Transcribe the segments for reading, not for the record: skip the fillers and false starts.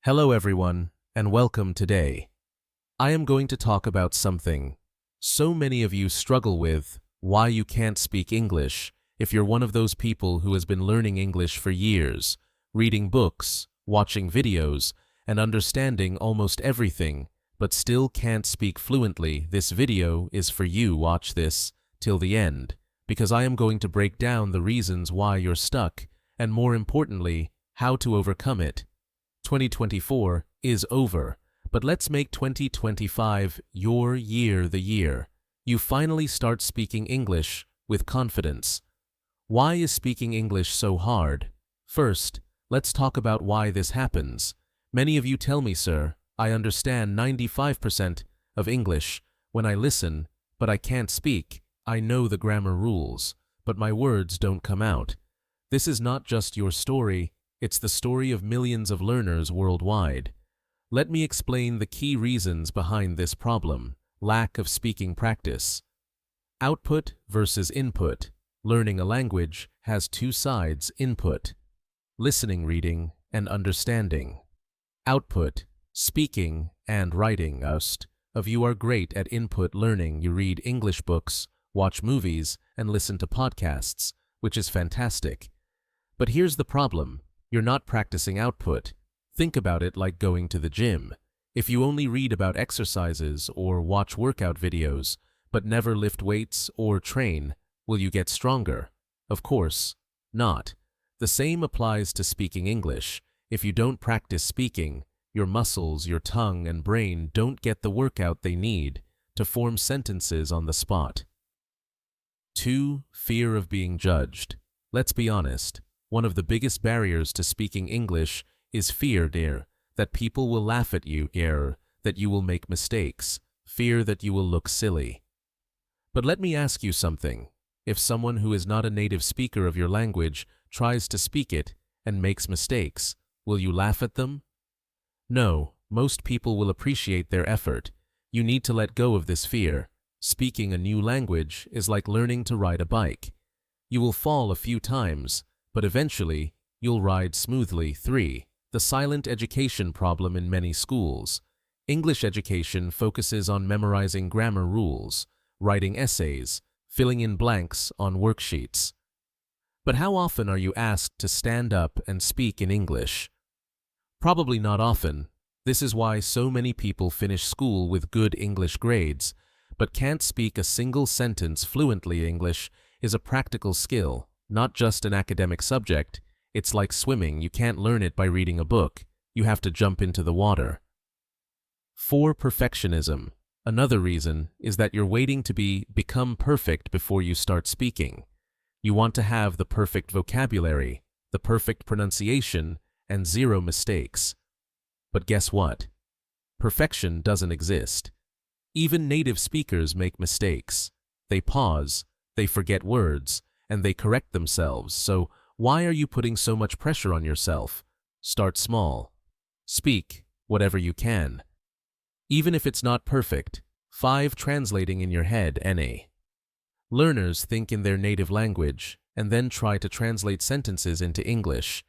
Hello everyone, and welcome today. I am going to talk about something so many of you struggle with: why you can't speak English. If you're one of those people who has been learning English for years, reading books, watching videos, and understanding almost everything, but still can't speak fluently, this video is for you. Watch this till the end, because I am going to break down the reasons why you're stuck, and more importantly, how to overcome it. 2024 is over, but let's make 2025 your year, the year you finally start speaking English with confidence. Why is speaking English so hard? First, let's talk about why this happens. Many of you tell me, "Sir, I understand 95% of English when I listen, but I can't speak. I know the grammar rules, but my words don't come out." This is not just your story. It's the story of millions of learners worldwide. Let me explain the key reasons behind this problem: lack of speaking practice. Output versus input. Learning a language has two sides: input, listening, reading, and understanding. Output, speaking and writing. Most of you are great at input learning. You read English books, watch movies, and listen to podcasts, which is fantastic. But here's the problem. You're not practicing output. Think about it like going to the gym. If you only read about exercises or watch workout videos, but never lift weights or train, will you get stronger? Of course not. The same applies to speaking English. If you don't practice speaking, your muscles, your tongue, and brain don't get the workout they need to form sentences on the spot. 2. Fear of being judged. Let's be honest. One of the biggest barriers to speaking English is fear, that people will laugh at you, that you will make mistakes, fear that you will look silly. But let me ask you something. If someone who is not a native speaker of your language tries to speak it and makes mistakes, will you laugh at them? No, most people will appreciate their effort. You need to let go of this fear. Speaking a new language is like learning to ride a bike. You will fall a few times, but eventually, you'll ride smoothly. 3. The silent education problem in many schools. English education focuses on memorizing grammar rules, writing essays, filling in blanks on worksheets. But how often are you asked to stand up and speak in English? Probably not often. This is why so many people finish school with good English grades, but can't speak a single sentence fluently. English is a practical skill, not just an academic subject. It's like swimming. You can't learn it by reading a book. You have to jump into the water. 4. Perfectionism. Another reason is that you're waiting to become perfect before you start speaking. You want to have the perfect vocabulary, the perfect pronunciation, and zero mistakes. But guess what? Perfection doesn't exist. Even native speakers make mistakes. They pause, they forget words, and they correct themselves. So why are you putting so much pressure on yourself? Start small. Speak whatever you can, even if it's not perfect. 5. Translating in your head. Learners think in their native language and then try to translate sentences into English.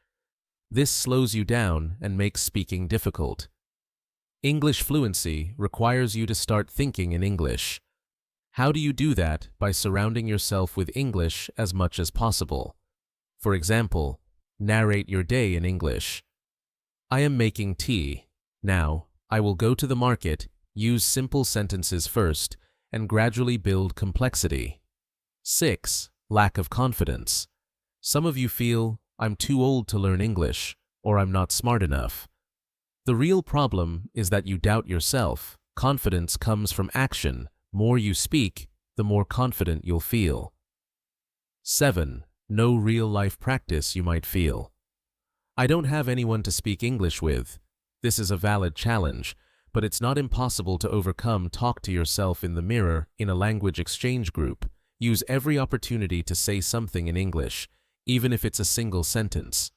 This slows you down and makes speaking difficult. English fluency requires you to start thinking in English. How do you do that? By surrounding yourself with English as much as possible. For example, narrate your day in English. I am making tea. Now, I will go to the market. Use simple sentences first and gradually build complexity. 6. Lack of confidence. Some of you feel, "I'm too old to learn English," or "I'm not smart enough." The real problem is that you doubt yourself. Confidence comes from action. More you speak, the more confident you'll feel. 7. No real-life practice. You might feel, "I don't have anyone to speak English with." This is a valid challenge, but it's not impossible to overcome. Talk to yourself in the mirror in a language exchange group. Use every opportunity to say something in English, even if it's a single sentence.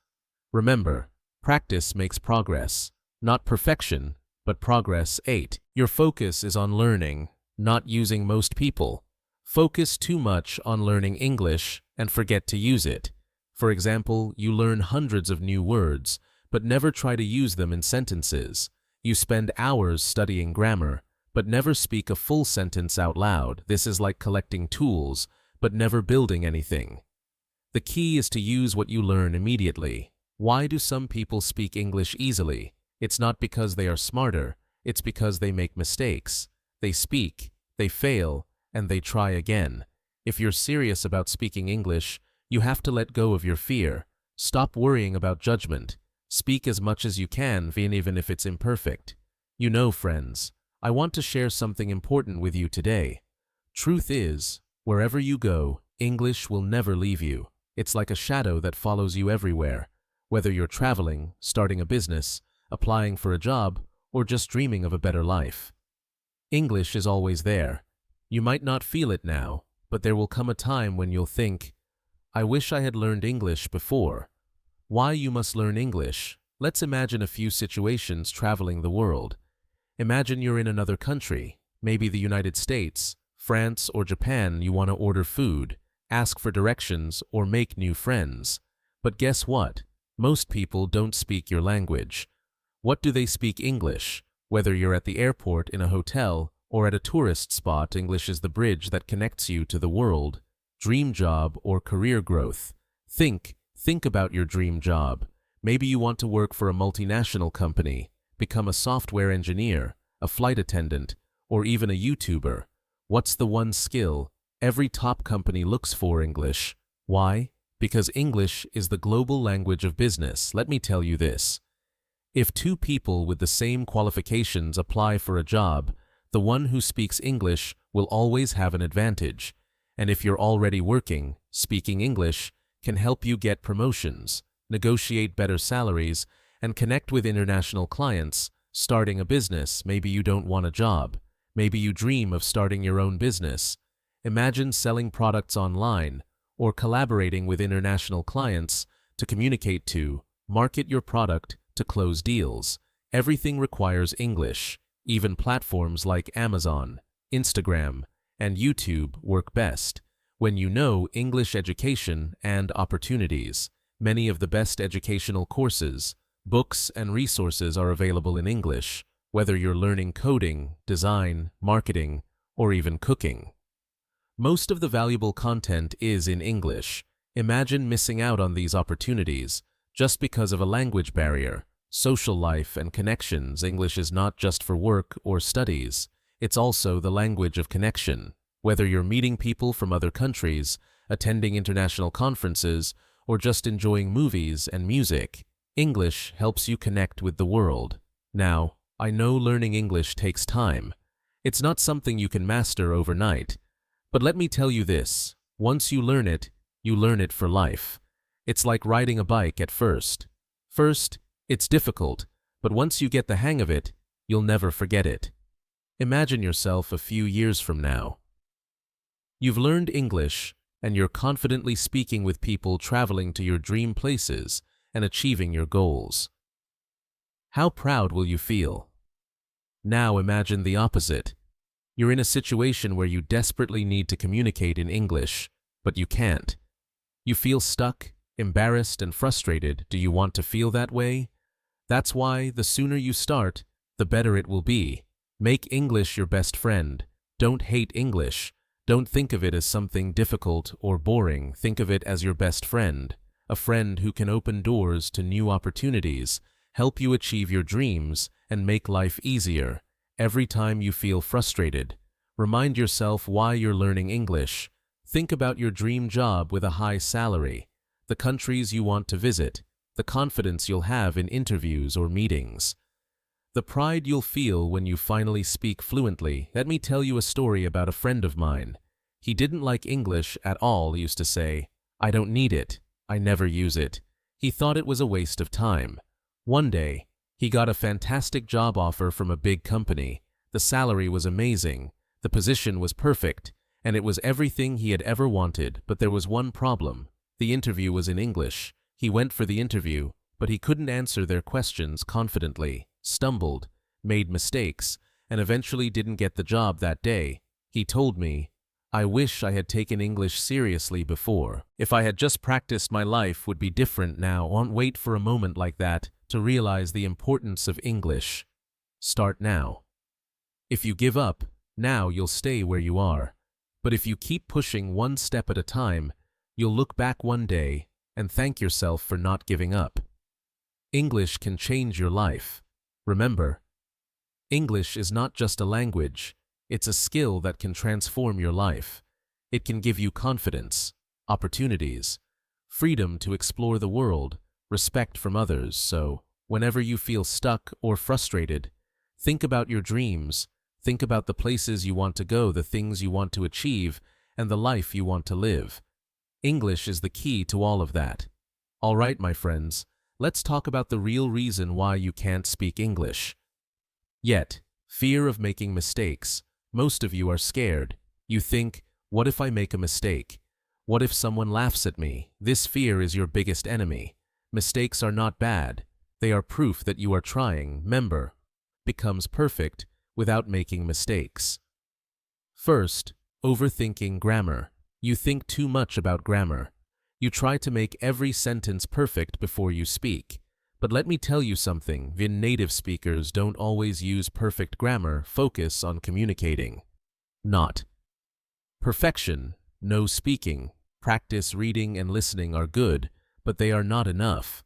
Remember, practice makes progress, not perfection, but progress. 8. Your focus is on learning, not using. Most people focus too much on learning English and forget to use it. For example, you learn hundreds of new words, but never try to use them in sentences. You spend hours studying grammar, but never speak a full sentence out loud. This is like collecting tools, but never building anything. The key is to use what you learn immediately. Why do some people speak English easily? It's not because they are smarter, it's because they make mistakes. They speak, they fail, and they try again. If you're serious about speaking English, you have to let go of your fear. Stop worrying about judgment. Speak as much as you can, even if it's imperfect. You know, friends, I want to share something important with you today. Truth is, wherever you go, English will never leave you. It's like a shadow that follows you everywhere, whether you're traveling, starting a business, applying for a job, or just dreaming of a better life. English is always there. You might not feel it now, but there will come a time when you'll think, I wish I had learned English before. Why you must learn English? Let's imagine a few situations traveling the world. Imagine you're in another country, maybe the United States, France, or Japan. You want to order food, ask for directions, or make new friends. But guess what? Most people don't speak your language. What do they speak? English. Whether you're at the airport, in a hotel, or at a tourist spot, English is the bridge that connects you to the world. Dream job or career growth. Think about your dream job. Maybe you want to work for a multinational company, become a software engineer, a flight attendant, or even a YouTuber. What's the one skill every top company looks for? English. Why? Because English is the global language of business. Let me tell you this. If two people with the same qualifications apply for a job, the one who speaks English will always have an advantage. And if you're already working, speaking English can help you get promotions, negotiate better salaries, and connect with international clients. Starting a business, maybe you don't want a job. Maybe you dream of starting your own business. Imagine selling products online or collaborating with international clients to communicate to, market your product, to close deals. Everything requires English. Even platforms like Amazon, Instagram, and YouTube work best when you know English. Education and opportunities. Many of the best educational courses, books, and resources are available in English, whether you're learning coding, design, marketing, or even cooking. Most of the valuable content is in English. Imagine missing out on these opportunities just because of a language barrier. Social life and connections. English is not just for work or studies. It's also the language of connection. Whether you're meeting people from other countries, attending international conferences, or just enjoying movies and music, English helps you connect with the world. Now, I know learning English takes time. It's not something you can master overnight. But let me tell you this, once you learn it for life. It's like riding a bike at first. It's difficult, but once you get the hang of it, you'll never forget it. Imagine yourself a few years from now. You've learned English, and you're confidently speaking with people, traveling to your dream places and achieving your goals. How proud will you feel? Now imagine the opposite. You're in a situation where you desperately need to communicate in English, but you can't. You feel stuck, embarrassed, and frustrated. Do you want to feel that way? That's why the sooner you start, the better it will be. Make English your best friend. Don't hate English. Don't think of it as something difficult or boring. Think of it as your best friend, a friend who can open doors to new opportunities, help you achieve your dreams, and make life easier. Every time you feel frustrated, remind yourself why you're learning English. Think about your dream job with a high salary, the countries you want to visit, the confidence you'll have in interviews or meetings, the pride you'll feel when you finally speak fluently. Let me tell you a story about a friend of mine. He didn't like English at all. He used to say, "I don't need it. I never use it." He thought it was a waste of time. One day, he got a fantastic job offer from a big company. The salary was amazing, the position was perfect, and it was everything he had ever wanted. But there was one problem. The interview was in English. He went for the interview, but he couldn't answer their questions confidently, stumbled, made mistakes, and eventually didn't get the job that day. He told me, "I wish I had taken English seriously before. If I had just practiced, my life would be different now." Wait for a moment like that to realize the importance of English. Start now. If you give up, now you'll stay where you are. But if you keep pushing one step at a time, you'll look back one day and thank yourself for not giving up. English can change your life. Remember, English is not just a language, it's a skill that can transform your life. It can give you confidence, opportunities, freedom to explore the world, respect from others. So, whenever you feel stuck or frustrated, think about your dreams, think about the places you want to go, the things you want to achieve, and the life you want to live. English is the key to all of that. All right, my friends, let's talk about the real reason why you can't speak English. Yet, fear of making mistakes. Most of you are scared. You think, what if I make a mistake? What if someone laughs at me? This fear is your biggest enemy. Mistakes are not bad. They are proof that you are trying. Remember, becomes perfect without making mistakes. First, overthinking grammar. You think too much about grammar. You try to make every sentence perfect before you speak. But let me tell you something, native speakers don't always use perfect grammar. Focus on communicating. Not perfection. No, speaking, practice, reading, and listening are good, but they are not enough.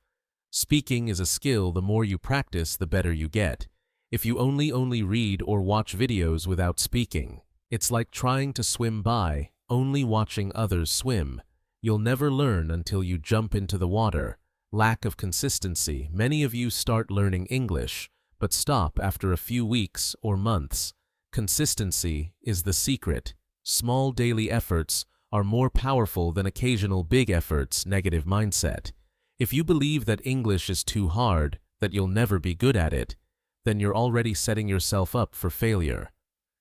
Speaking is a skill. The more you practice, the better you get. If you only read or watch videos without speaking, it's like trying to swim by, only watching others swim. You'll never learn until you jump into the water. Lack of consistency. Many of you start learning English, but stop after a few weeks or months. Consistency is the secret. Small daily efforts are more powerful than occasional big efforts. Negative mindset. If you believe that English is too hard, that you'll never be good at it, then you're already setting yourself up for failure.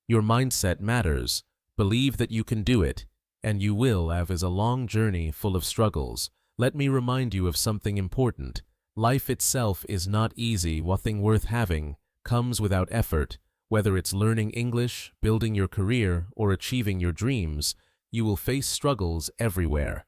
Your mindset matters. Believe that you can do it, and you will. Have is a long journey full of struggles. Let me remind you of something important. Life itself is not easy. Nothing worth having comes without effort. Whether it's learning English, building your career, or achieving your dreams, you will face struggles everywhere.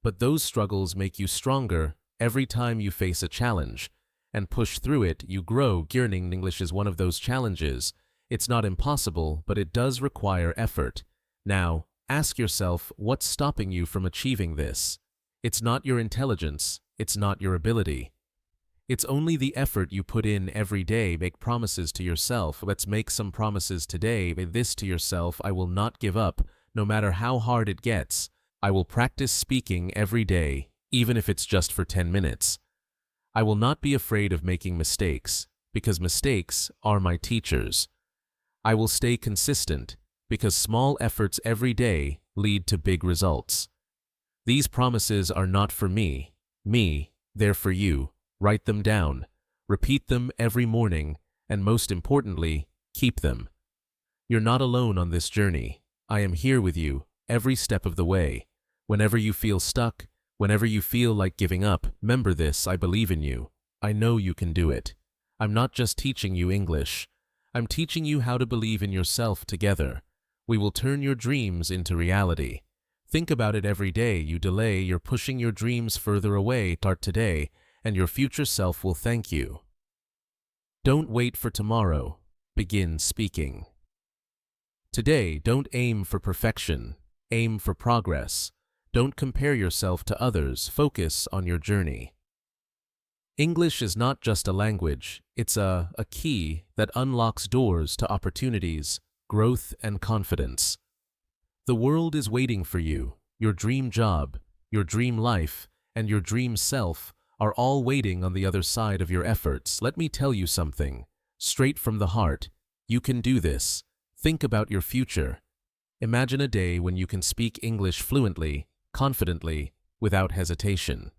But those struggles make you stronger. Every time you face a challenge and push through it, you grow. Learning English is one of those challenges. It's not impossible, but it does require effort. Now, ask yourself, what's stopping you from achieving this? It's not your intelligence, it's not your ability. It's only the effort you put in every day. Make promises to yourself. Let's make some promises today. Say this to yourself: I will not give up, no matter how hard it gets. I will practice speaking every day, even if it's just for 10 minutes. I will not be afraid of making mistakes, because mistakes are my teachers. I will stay consistent, because small efforts every day lead to big results. These promises are not for me, they're for you. Write them down, repeat them every morning, and most importantly, keep them. You're not alone on this journey. I am here with you every step of the way. Whenever you feel stuck, whenever you feel like giving up, remember this: I believe in you. I know you can do it. I'm not just teaching you English. I'm teaching you how to believe in yourself. Together, we will turn your dreams into reality. Think about it every day you delay, you're pushing your dreams further away. Start today, and your future self will thank you. Don't wait for tomorrow. Begin speaking. Today, don't aim for perfection. Aim for progress. Don't compare yourself to others. Focus on your journey. English is not just a language. It's a key that unlocks doors to opportunities, growth, and confidence. The world is waiting for you. Your dream job, your dream life, and your dream self are all waiting on the other side of your efforts. Let me tell you something, straight from the heart: you can do this. Think about your future. Imagine a day when you can speak English fluently, confidently, without hesitation.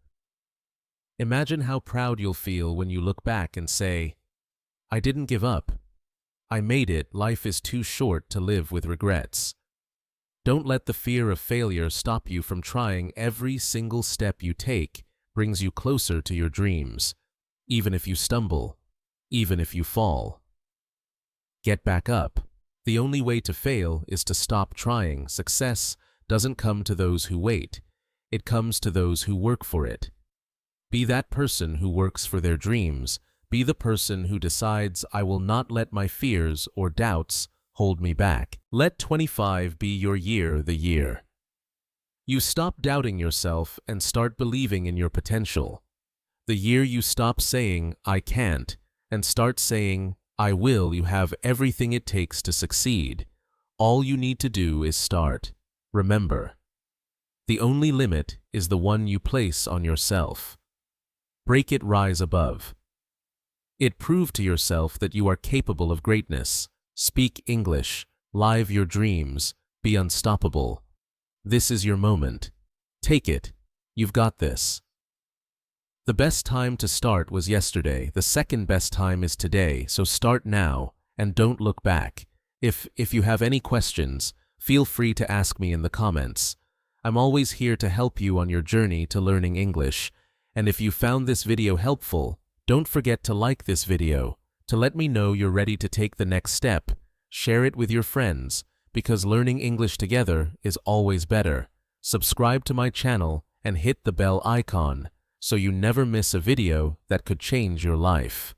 Imagine how proud you'll feel when you look back and say, I didn't give up. I made it. Life is too short to live with regrets. Don't let the fear of failure stop you from trying. Every single step you take brings you closer to your dreams. Even if you stumble, even if you fall, get back up. The only way to fail is to stop trying. Success doesn't come to those who wait. It comes to those who work for it. Be that person who works for their dreams. Be the person who decides, I will not let my fears or doubts hold me back. Let 25 be your year, the year you stop doubting yourself and start believing in your potential. The year you stop saying, I can't, and start saying, I will. You have everything it takes to succeed. All you need to do is start. Remember, the only limit is the one you place on yourself. Break it, rise above it. Prove to yourself that you are capable of greatness. Speak English. Live your dreams. Be unstoppable. This is your moment. Take it. You've got this. The best time to start was yesterday. The second best time is today, so start now and don't look back. If you have any questions, feel free to ask me in the comments. I'm always here to help you on your journey to learning English. And if you found this video helpful, don't forget to like this video to let me know you're ready to take the next step. Share it with your friends, because learning English together is always better. Subscribe to my channel and hit the bell icon so you never miss a video that could change your life.